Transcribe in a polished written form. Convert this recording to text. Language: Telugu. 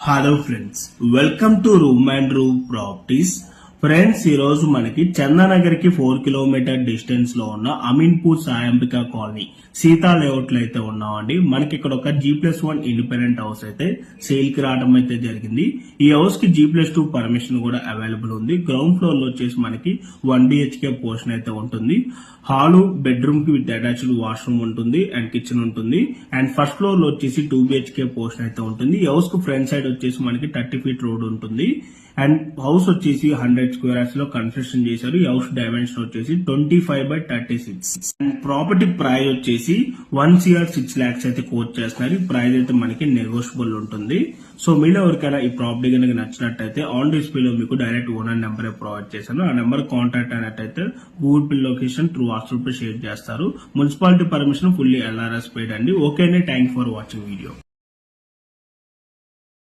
Hello friends, welcome to room and room properties. Friends, ఈ రోజు మనకి చందానగర్ కి 4 కిలోమీటర్ డిస్టెన్స్ లో ఉన్న అమీన్పూర్ సాయంబిక కాలనీ సీతా లేఅవుట్ లో అయితే ఉన్నామండి. మనకి ఇక్కడ ఒక G+1 ఇండిపెండెంట్ హౌస్ అయితే సేల్ కి రావడం అయితే జరిగింది. ఈ హౌస్ కి G+2 పర్మిషన్ కూడా అవైలబుల్ ఉంది. గ్రౌండ్ ఫ్లోర్ లో వచ్చేసి మనకి 1 BHK పోర్షన్ అయితే ఉంటుంది. హాలు, బెడ్రూమ్ కి విత్ అటాచ్డ్ వాష్రూమ్ ఉంటుంది అండ్ కిచెన్ ఉంటుంది. అండ్ ఫస్ట్ ఫ్లోర్ లో వచ్చేసి 2 BHK పోర్షన్ అయితే ఉంటుంది. ఈ హౌస్ కు ఫ్రంట్ సైడ్ వచ్చేసి మనకి 30 ఫీట్ రోడ్ ఉంటుంది. అండ్ హౌస్ వచ్చేసి 100 స్క్వేర్ యార్డ్స్ లో కన్స్ట్రక్షన్ చేశారు. ఈ హౌస్ డైమెన్షన్ వచ్చేసి 25/36. అండ్ ప్రాపర్టీ ప్రైస్ వచ్చేసి 1 CR 6 lakhs అయితే కోట్ చేస్తున్నారు. ఈ ప్రైస్ అయితే మనకి నెగోషియబుల్ ఉంటుంది. సో మీలో ఎవరికైనా ఈ ప్రాపర్టీ కనుక నచ్చినట్టయితే ఆన్ డిస్ప్లే లో మీకు డైరెక్ట్ ఓనర్ నెంబర్ ప్రొవైడ్ చేశాను. ఆ నెంబర్ కాంటాక్ట్ అయినట్టయితే Google Pay location through WhatsApp share చేస్తారు. Municipality permission fully LRS paid అండి. ఓకే అండి, థ్యాంక్ ఫర్ వాచింగ్ వీడియో.